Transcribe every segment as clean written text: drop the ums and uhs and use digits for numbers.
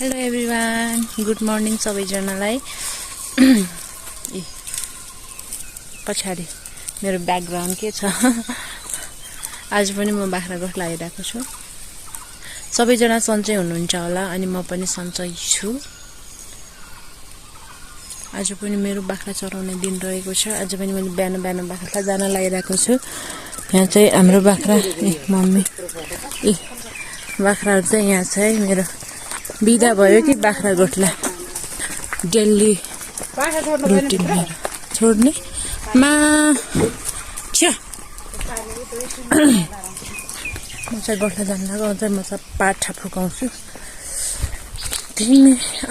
Hello everyone, good morning सबैजनालाई। पछाडि मेरो ब्याकग्राउन्ड के छ। आज पनि म बाख्राकोट लागिरहेको छु। सबैजना सन्चै हुनुहुन्छ होला अनि म पनि सन्चै छु। आज पनि मेरो बाख्रा चराउने दिन रहेको छ। आज पनि मैले बिहान बिहान बाख्रालाई जान लागिरहेको छु। यहाँ चाहिँ हाम्रो बाख्रा मम्मी बाख्राहरू चाहिँ यहाँ छ है। मेरो बिदा भयो कि बाख्राकोटलाई डेली रुटिन मेरो छोड्ने मा छ। म चाहिँ गोठा जान लाग्यो। म चाहिँ पाठा फुकाउँछु।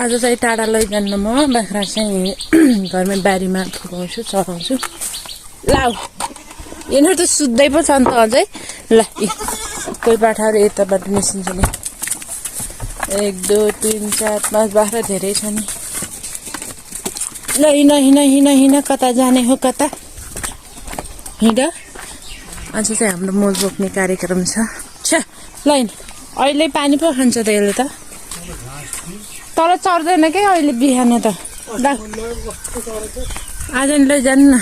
आज चाहिँ टाढा लैजान्न म बाख्रा चाहिँ घरमै बारीमा फुकाउँछु, चराउँछु। लाउ यिनीहरू त सुत्दै पो छ नि त अझै। ल कोही पाठाहरू यताबाट निस्किन्छ नि। 1 2 3 4 5 बाख्रा धेरै छ नि। ल हिँड कता जाने हो कता हिँड। आज चाहिँ हाम्रो मल बोक्ने कार्यक्रम छ। ल अहिले पानी पो खान्छ त यसले त। तर चढ्दैन के अहिले बिहान त। आज नि लैजानु न।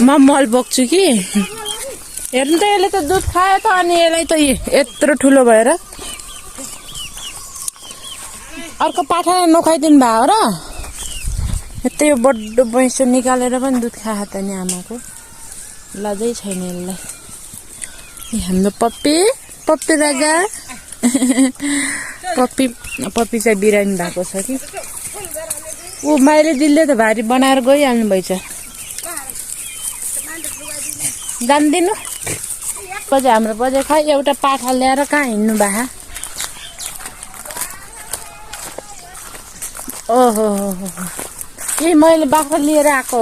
म मल बोक्छु कि। हेर्नु त यसले त दुध खायो त अनि यसलाई त यत्रो ठुलो भएर अर्को पाठालाई नखाइदिनु भयो र। यतै यो बड्डो भैँसो निकालेर पनि दुध खायो त नि आमाको। लाजै छैन यसलाई। हाम्रो पप्पी राजा पप्पी चाहिँ बिरामी भएको छ कि। ऊ माइले दिलले त भारी बनाएर गइहाल्नु भएछ। जान्दिनु बजे हाम्रो बजे खै एउटा पाठा ल्याएर कहाँ हिँड्नु भए। ओहो ए मैले बाख्रा लिएर आएको।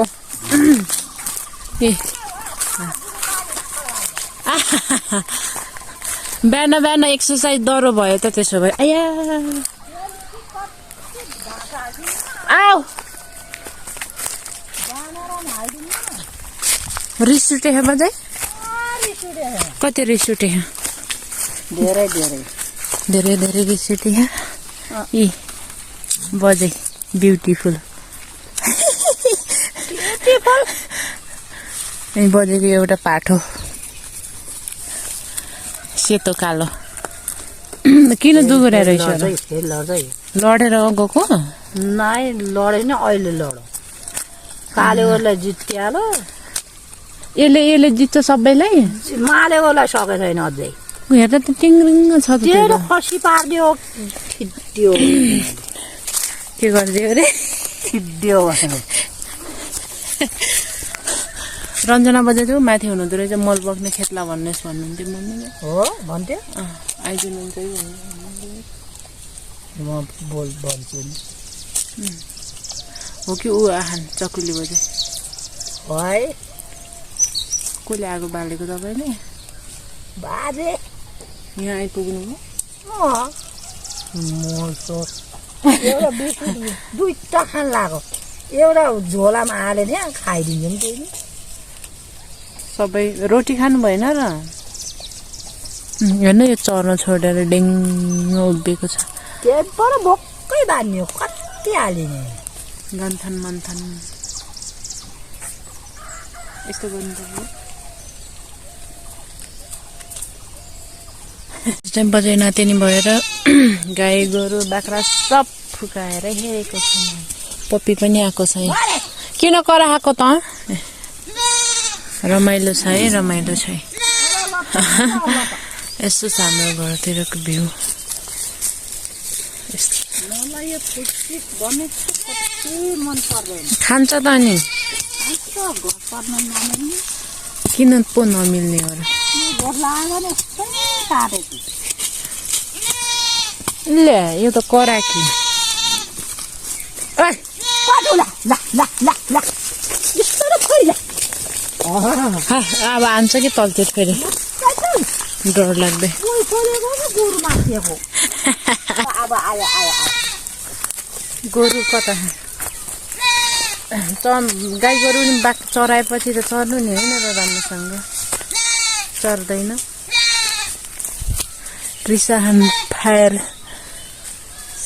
बिहान बिहान एक्सर्साइज डह्रो भयो त त्यसो भए। आया आऊ रिस उठे बजे कति रिस उठे धेरै रिस उठे बजे ब्युटिफुल बजेको एउटा पाठो सेतो कालो किन दुगुरा रहेछ लडेर गएको नाइ लडेन अहिले लडो कालेकोलाई जित्यालो यसले जित्छ सबैलाई मालेकोलाई सके छैन अझै हेर्दा त टिङ्रिङ्ग छ त त्यो खसी पार्दियो खिद्दियो के गरिदियो अरे खिद्दियो रञ्जना बजे चाहिँ माथि हुनुहुँदो रहेछ मल बोक्ने खेतला भन्नुहुन्थ्यो मम्मीले। हो भन्थ्यो आइदिनुहुन्छ म भन्छु नि हो कि ऊ आहान चकुली बजे है कसले आगो बालेको तपाईँले बाजे यहाँ आइपुग्नु एउटा दुईटा खान लाग्यो। एउटा झोलामा हालेर यहाँ खाइदिन्छ नि त्यही सबै रोटी खानु भएन र। हेर्नु यो चर्न छोडेर डेङ्ग उभिएको छ। त्यहाँबाट भक्कै बाँध्यो कति हालिने गन्थन मन्थन यस्तो गर्नुपर्छ। बजे नातिनी भएर गाई गोरु बाख्रा सब फुकाएर हेरेको छु। पप्पी पनि आएको छ। किन कराएको त रमाइलो छ है रमाइलो छ। यस्तो छ हाम्रो घरतिरको भ्यू। खान्छ त नि किन पो नमिल्ने हो र। ले यो त कराकी अब हान्छ कि तल्तिर फेरि डर लाग्दै। गोरु कता गाई गोरु नि चराएपछि त चर्नु नि होइन र राम्रोसँग चर्दैन। Trisahan Fair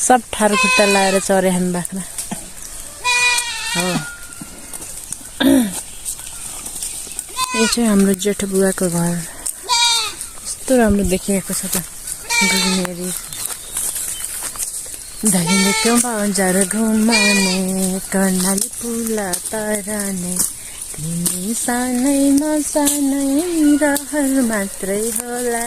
सब ठार खुट्टा लाएर चरे हान बाख्रा हो यो चाहिँ हाम्रो जेठो बुवाको घर कस्तो राम्रो देखिएको छ त ग्रिनेरी धैले क्यों बाजार घुमाने कर्णाली पुला तराने तिमी सानै नसानै रहर मात्रै होला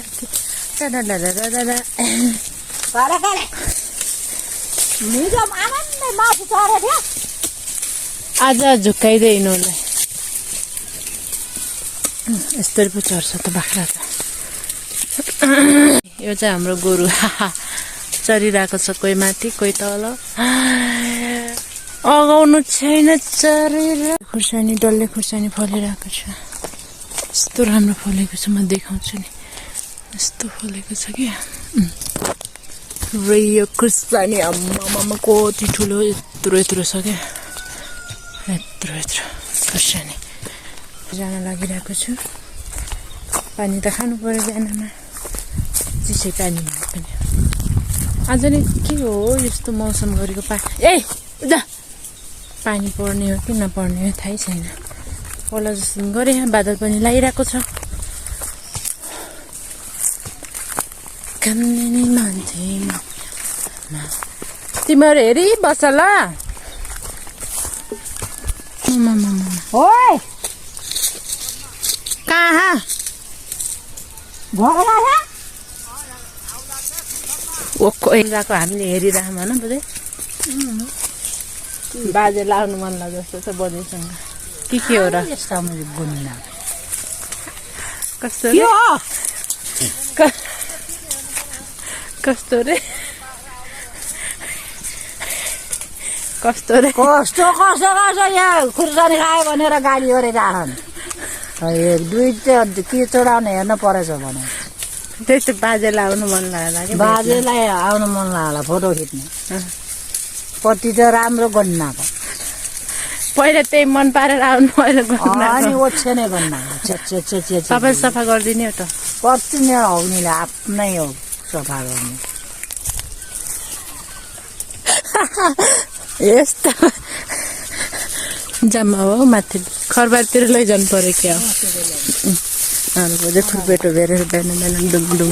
आज झुक्काइदिनु उसलाई यस्तरी पो चढ्छ त बाख्रा त यो चाहिँ हाम्रो गोरु चरिरहेको छ कोही माथि कोही तल अगाउनु छैन चरेर खुर्सानी डल्ले खुर्सानी फलिरहेको छ यस्तो राम्रो फलेको छ म देखाउँछु नि यस्तो फलेको छ कि र यो खुर्सानी आम्मामा कति ठुलो यत्रो यत्रो छ क्या यत्रो यत्रो खुर्सानी जान लागिरहेको छु पानी त खानु पर्यो बिहानमा चिसै पानीमा पनि आज नि के हो यस्तो मौसम गरेको जा पानी पर्ने हो कि नपर्ने हो थाहै छैन पहिला जस्तो गरे बादल पनि लागिरहेको छ कान्ने मान्छे तिमीहरू हेरी बस ल ओइ कहाँ ओको गएको हामीले हेरिरहँ भन बुझे बाजे लाउनु मन लाग्यो जस्तो छ बजेसँग के हो र कस्तो रे कस्तो रे कस्तो रे कस्तो यहाँ खुर्सानी खायो भनेर गाडी गरिराखन् दुई के चढाउने हेर्न परेछ भने त्यस्तो बाजेलाई आउनु मन लाग्यो बाजेलाई आउनु मन लाग्ला फोटो खिच्ने पट्टि त राम्रो गन्नाको पहिला त्यही मन पारेर आउनु अहिले अनि ओछ्याने गन्नाको सबै सफा गरिदिने हो त कति नै हौनीले आफ्नै हो सफा गर्ने यस्तो जम्मा हो माथि खरबारतिर लैजानु पर्यो क्या हाम्रो खुर्पेटो भेरेर बिहान बिहान डुङडुङ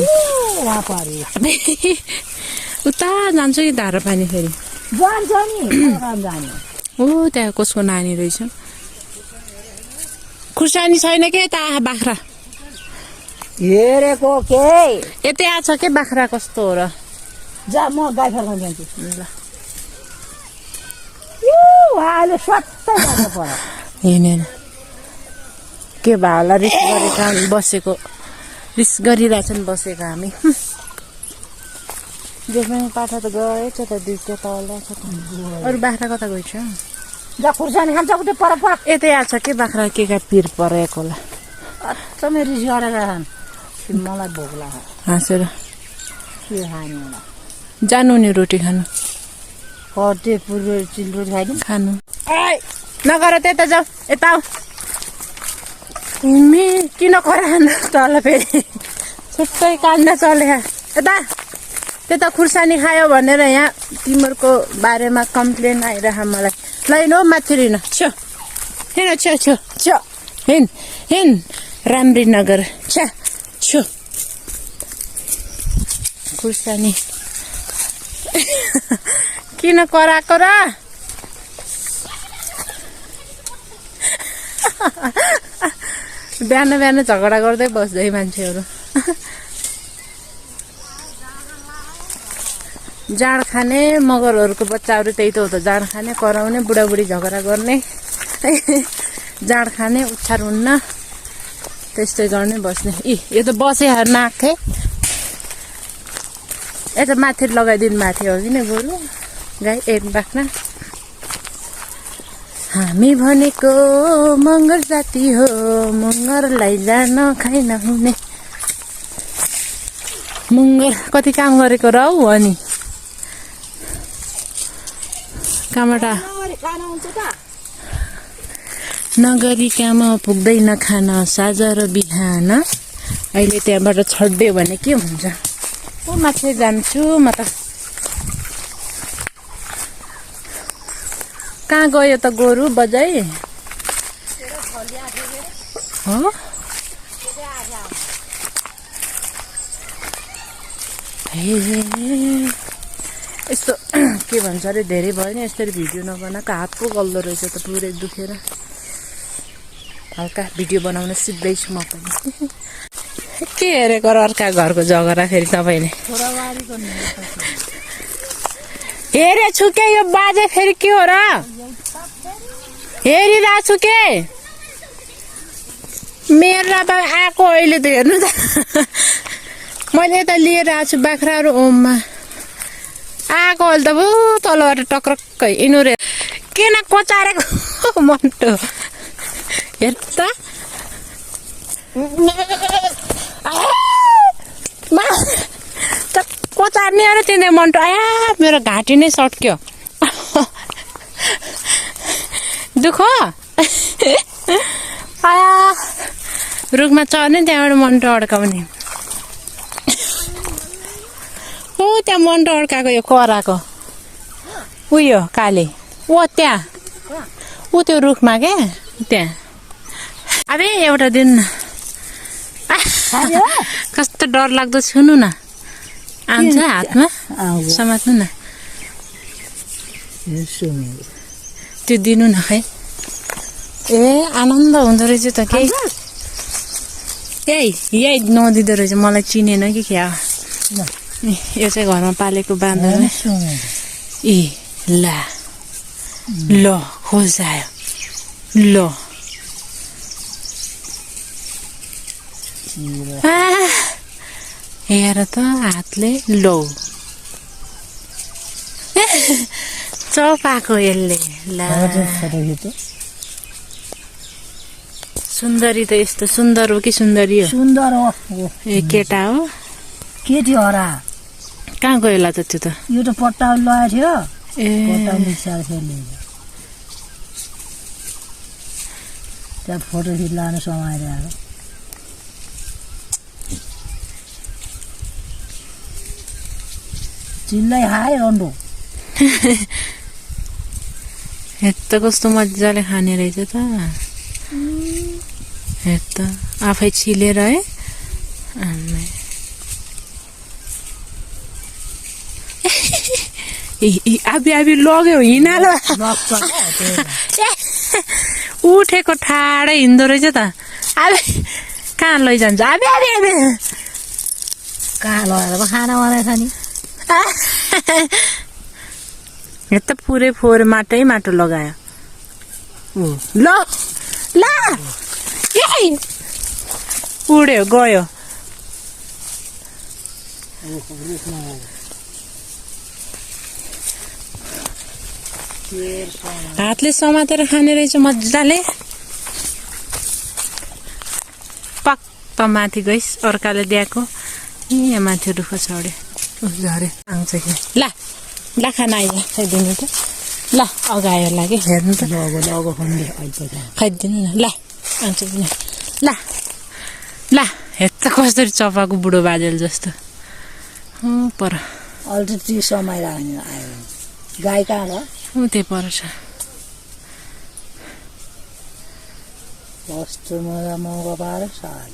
उता जान्छु कि धारा पानी फेरि ओ त्यहाँ कसको नानी रहेछ खुर्सानी छैन के यता बाख्रा हेरेको के यतै आछ के बाख्रा कस्तो हो र जा म गाई फर्काउनु जान्छु ल अहिले सट्टै जानु पर्यो हिँडेन के भाला रिस गरेका बसेको रिस गरिरहेछन् बसेको हामी देख्ने पाठा त गएछ त दुईटा तल छ त अरू बाख्रा कता गएछ जा खुर्सानी खान्छ उतै पर यतै आछ के बाख्रा के का पिर परेको होला अचम्मै रिस गरेर मलाई भोक लाग्यो हाँसेर के खाने होला जानु नि रोटी खानु कति पूर्व चिल्ड्रो खाइदिउँ खानु नगर त्यता जाऊ यता आऊ तिमी किन करान तल फेरि छुट्टै कान्न चले यता त्यता खुर्सानी खायो भनेर यहाँ तिमीहरूको बारेमा कम्प्लेन आइरह मलाई ल हो माथि रिन छ्यो हिँड छ्यो छ्यो छ्यो हिँड हिँड राम्री नगर छ्या छ्यो खुर्सानी किन कराएको र बिहान बिहान झगडा गर्दै बस्दै मान्छेहरू जाँड खाने मगरहरूको बच्चाहरू त्यही त हो त जाँड खाने कराउने बुढाबुढी झगडा गर्ने जाँड खाने उछार हुन्न त्यस्तै गर्ने बस्ने यो त बसे नाखे यता माथि लगाइदिनु भएको थियो कि न गोरु गाई एक बाख्रा हामी भनेको मगर जाति हो मगरलाई जान खाइ नहुने मगर कति काम गरेको र हौ अनि कहाँबाट नगरिकन पुग्दैन खान साँझ र बिहान अहिले त्यहाँबाट छड्यो भने के हुन्छ ओ माथि जान्छु म त कहाँ गयो त गोरु बजाई हो यस्तो के भन्छ अरे धेरै भयो नि यसरी भिडियो नबनाएको हात पो गल्दो रहेछ त पुरै दुखेर हल्का भिडियो बनाउन सिक्दैछु म पनि के हेरेको अर्का घरको जगरा फेरि तपाईँले हेरेछु के यो बाजे फेरि के हो र हेरिरहेको छु के मेरो आएको अहिले त हेर्नु त मैले यता लिएर आएको छु बाख्राहरू ओममा आएको अहिले त तलबाट टक्रक्कै इनुरे किन कोचारेको मन्टो हेर त कोचार्ने अरे तिनीहरू मन्टो आया मेरो घाँटी नै सट्क्यो दुःख आया रुखमा चढ्ने त्यहाँबाट मन्टो अड्काउने ओ त्यहाँ मन्टो अड्काएको यो कराको उयो काले ओ त्यहाँ ऊ त्यो रुखमा क्या त्यहाँ अब एउटा दिन कस्तो डर लाग्दो छुनु न आउँछ हातमा समात्नु न त्यो दिनु न खै ए आनन्द हुँदो रहेछ त केही यही नदिँदो रहेछ मलाई चिनेन कि क्या यो चाहिँ घरमा पालेको बाँदर ए ला ल खोजायो ल हेर त हातले लौ चपाएको यसले ला सुन्दरी त यस्तो सुन्दर हो कि सुन्दरी हो सुन्दर हो ए केटा हो केटी हो र कहाँ गयो त त्यो त यो त पट्टा लगाएको थियो ए त्यहाँ फोटो खिच लानु समाएर आयो चिल्लै हाय रन्डो हेर त कस्तो मजाले खाने रहेछ त हेर त आफै छिलेर है आबी आबी लग्यो हिँडालो उठेको ठाडै हिँड्दो रहेछ त आबे कहाँ लैजान्छ आबे आबे आबे कहाँ लगाएर खाना बनाएछ नि हेर त पुरै फोहोर माटै माटो लगायो ल ल उड्यो गयो हातले समातेर खाने रहेछ मजाले पक्क माथि गइस् अर्काले दिएको यहाँ माथि रुख चढ्यो झरे आउँछ कि ल ल खाना आइज खाइदिनु त ल अगायो लागि हेर्नु त खाइदिनु न ल आउँछ कि ल ल हेर त कसरी चपाएको बुढो बाजेल जस्तो पर अलरेडी समय लाग्ने आयो गाई कहाँ भयो त्यही पर छ कस्तो मजा मौका पाएर साल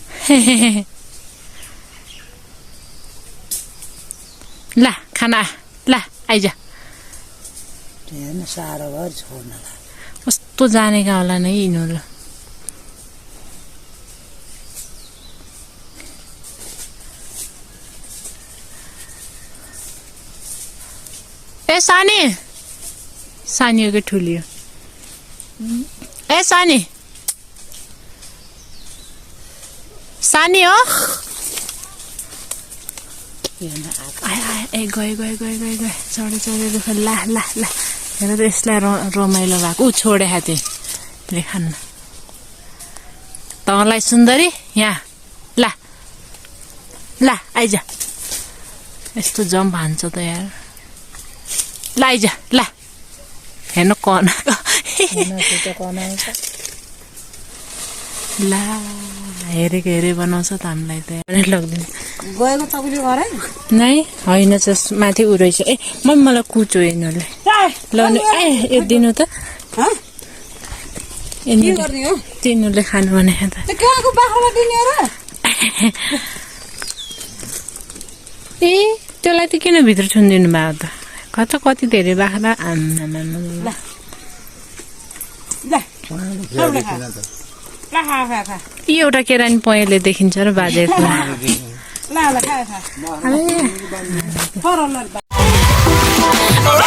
ल खाना ल आइज हेर्न साह्रो भयो छोड्नलाई कस्तो जानेका होला नै यिनीहरू ए सानी सानी हो कि ठुली हो ए सानी सानी हो ए गयो गयो गयो गयो गयो चढे चढे रुख ला ला ला हेर त यसलाई रमाइलो भएको छोडे हाते ले खान्न तँलाई सुन्दरी यहाँ ला ला आइज यस्तो जम्प हान्छ त यार ल आइज ल हेर्नु कनाको ला हेरेको हेरे बनाउँछ त हामीलाई त लग्दैन गएको तपाईँले गरे नै होइन जस माथि उ रहेछ ए मलाई कुचो यिनीहरूले ल ए दिनु त के गर्ने हो तिनीहरूले खानु भने त कहाँको बाख्रालाई दिने हो र ए त्यसलाई त किन भित्र छुनिदिनु भएको त कति धेरै बाख्रा एउटा केरानी पहेँले देखिन्छ र बाजेको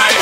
ल